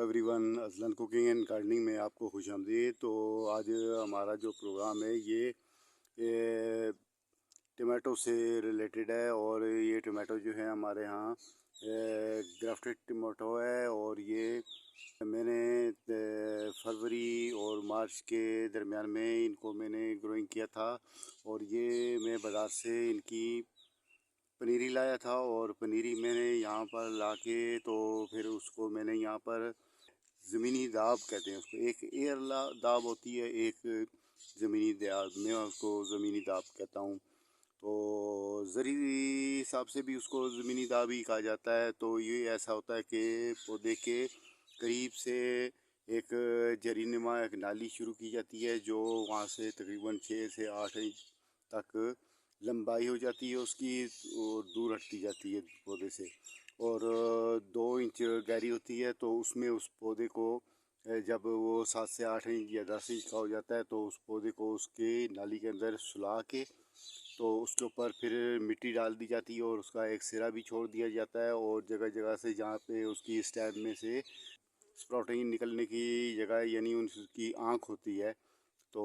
Everyone, अज़लन cooking and gardening में आपको खुशामदीद। तो आज हमारा जो प्रोग्राम है ये टमाटो से रिलेटेड है। और ये टमाटो जो है हमारे यहाँ ग्राफ्टेड टमाटो है। और ये मैंने फरवरी और मार्च के दरमियान में इनको मैंने ग्रोइंग किया था। और ये मैं बाज़ार से इनकी पनीरी लाया था। और पनीरी मैंने यहाँ पर लाके तो फिर उसको मैंने यहाँ पर ज़मीनी दाब कहते हैं उसको, एक एयर दाब होती है, एक ज़मीनी दाब, मैं उसको ज़मीनी दाब कहता हूँ। तो ज़री हिसाब से भी उसको ज़मीनी दाब ही कहा जाता है। तो ये ऐसा होता है कि पौधे के करीब से एक जरीनुमा एक नाली शुरू की जाती है, जो वहाँ से तकरीबन 6 से 8 इंच तक लंबाई हो जाती है उसकी, और दूर हटती जाती है पौधे से। और 2 इंच गहरी होती है। तो उसमें उस पौधे को जब वो 7 से 8 इंच या 10 इंच का हो जाता है तो उस पौधे को उसके नाली के अंदर सुला के तो उसके ऊपर फिर मिट्टी डाल दी जाती है और उसका एक सिरा भी छोड़ दिया जाता है। और जगह जगह से जहाँ पे उसकी स्टेम में से स्प्राउटिंग निकलने की जगह यानी उसकी आँख होती है, तो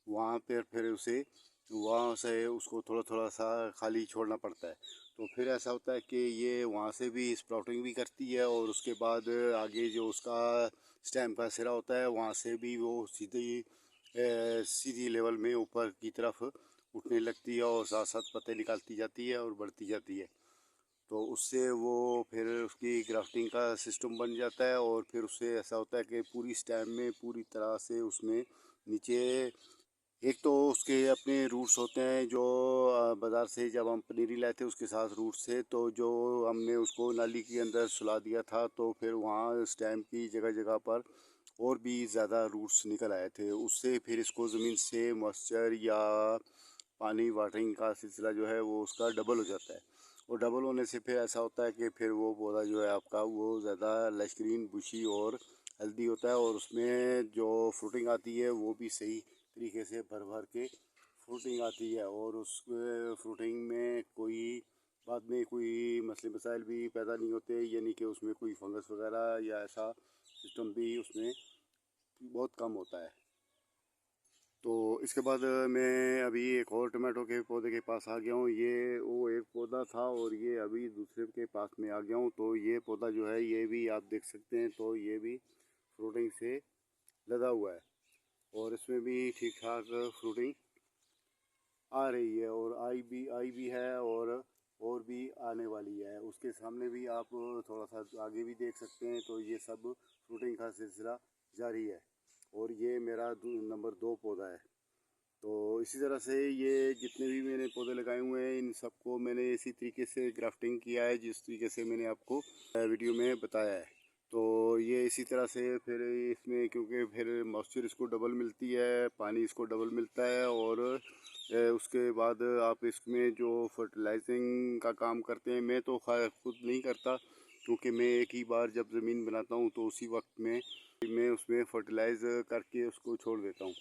वहाँ पर फिर उसे वहाँ से उसको थोड़ा थोड़ा सा खाली छोड़ना पड़ता है। तो फिर ऐसा होता है कि ये वहाँ से भी स्प्राउटिंग भी करती है। और उसके बाद आगे जो उसका स्टेम का सिरा होता है वहाँ से भी वो सीधी लेवल में ऊपर की तरफ उठने लगती है और साथ साथ पत्ते निकालती जाती है और बढ़ती जाती है। तो उससे वो फिर उसकी ग्राफ्टिंग का सिस्टम बन जाता है। और फिर उससे ऐसा होता है कि पूरी स्टेम में पूरी तरह से उसमें नीचे एक तो उसके अपने रूट्स होते हैं, जो बाज़ार से जब हम पनीरी लाए थे उसके साथ रूट्स थे, तो जो हमने उसको नाली के अंदर सुला दिया था तो फिर वहाँ स्टेम की जगह जगह पर और भी ज़्यादा रूट्स निकल आए थे। उससे फिर इसको ज़मीन से मॉइस्चर या पानी वाटरिंग का सिलसिला जो है वो उसका डबल हो जाता है। और डबल होने से फिर ऐसा होता है कि फिर वो पौधा जो है आपका वो ज़्यादा लश ग्रीन बुशी और हेल्दी होता है। और उसमें जो फ्रूटिंग आती है वो भी सही तरीके से भर भर के फ्रूटिंग आती है। और उस फ्रूटिंग में कोई बाद में कोई मसले मसाइल भी पैदा नहीं होते, यानी कि उसमें कोई फंगस वगैरह या ऐसा सिस्टम भी उसमें बहुत कम होता है। तो इसके बाद मैं अभी एक और टमाटो के पौधे के पास आ गया हूँ। ये वो एक पौधा था और ये अभी दूसरे के पास में आ गया हूँ। तो ये पौधा जो है ये भी आप देख सकते हैं, तो ये भी फ्रूटिंग से लदा हुआ है और इसमें भी ठीक ठाक फ्रूटिंग आ रही है और आई भी है और भी आने वाली है। उसके सामने भी आप थोड़ा सा आगे भी देख सकते हैं। तो ये सब फ्रूटिंग का सिलसिला जारी है और ये मेरा नंबर 2 पौधा है। तो इसी तरह से ये जितने भी मैंने पौधे लगाए हुए हैं इन सबको मैंने इसी तरीके से ग्राफ्टिंग किया है, जिस तरीके से मैंने आपको वीडियो में बताया है। तो ये इसी तरह से फिर इसमें क्योंकि फिर मॉइस्चर इसको डबल मिलती है, पानी इसको डबल मिलता है। और उसके बाद आप इसमें जो फर्टिलाइजिंग का काम करते हैं, मैं तो खुद नहीं करता क्योंकि मैं एक ही बार जब ज़मीन बनाता हूँ तो उसी वक्त में मैं उसमें फर्टिलाइज़ करके उसको छोड़ देता हूँ।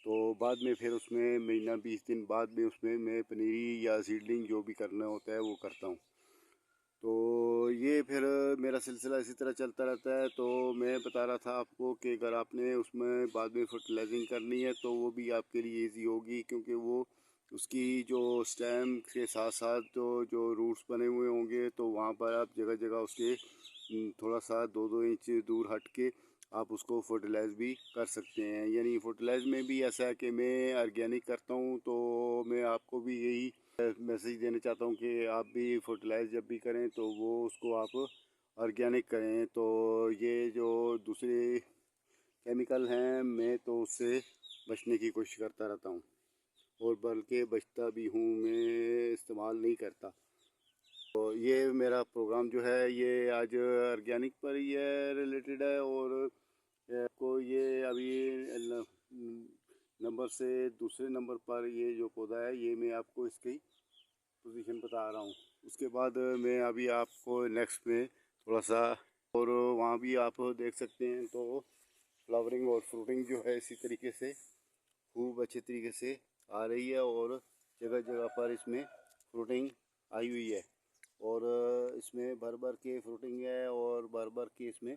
तो बाद में फिर उसमें महीना 20 दिन बाद में उसमें मैं पनीरी या सीडलिंग जो भी करना होता है वो करता हूँ। तो ये फिर मेरा सिलसिला इसी तरह चलता रहता है। तो मैं बता रहा था आपको कि अगर आपने उसमें बाद में फर्टिलाइजिंग करनी है तो वो भी आपके लिए इजी होगी, क्योंकि वो उसकी जो स्टेम के साथ साथ जो रूट्स बने हुए होंगे तो वहाँ पर आप जगह जगह उसके थोड़ा सा 2-2 इंच दूर हट के आप उसको फर्टिलाइज़ भी कर सकते हैं। यानी फर्टिलाइज़ में भी ऐसा है कि मैं ऑर्गेनिक करता हूँ, तो मैं आपको भी यही मैसेज देना चाहता हूँ कि आप भी फर्टिलाइज़ जब भी करें तो वो उसको आप ऑर्गेनिक करें। तो ये जो दूसरे केमिकल हैं मैं तो उससे बचने की कोशिश करता रहता हूँ और बल्कि बचता भी हूँ, मैं इस्तेमाल नहीं करता। तो ये मेरा प्रोग्राम जो है ये आज ऑर्गेनिक पर ही है रिलेटेड है। और को ये अभी नंबर से दूसरे नंबर पर ये जो पौधा है ये मैं आपको इसकी पोजीशन बता रहा हूँ। उसके बाद मैं अभी आपको नेक्स्ट में थोड़ा सा और वहाँ भी आप देख सकते हैं। तो फ्लावरिंग और फ्रूटिंग जो है इसी तरीके से खूब अच्छे तरीके से आ रही है और जगह जगह पर इसमें फ्रूटिंग आई हुई है। और इसमें भर भर के फ्रूटिंग है और भर भर के इसमें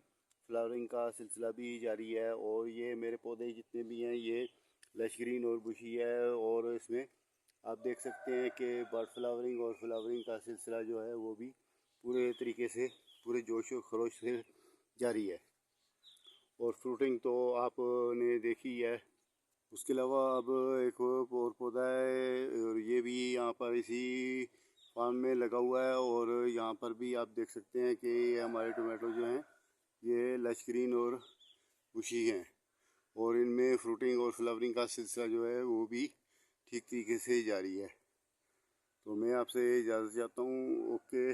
फ्लावरिंग का सिलसिला भी जारी है। और ये मेरे पौधे जितने भी हैं ये लश ग्रीन और बुशी है। और इसमें आप देख सकते हैं कि बर्ड फ्लावरिंग और फ्लावरिंग का सिलसिला जो है वो भी पूरे तरीके से पूरे जोश और खरोश से जारी है। और फ्रूटिंग तो आपने देखी है। उसके अलावा अब एक और पौधा है और ये भी यहाँ पर इसी फार्म में लगा हुआ है। और यहाँ पर भी आप देख सकते हैं कि ये हमारे टोमेटो जो हैं ये लश ग्रीन और बुशी हैं। और इनमें फ्रूटिंग और फ्लावरिंग का सिलसिला जो है वो भी ठीक तरीके से जारी है। तो मैं आपसे इजाज़त चाहता हूँ। ओके।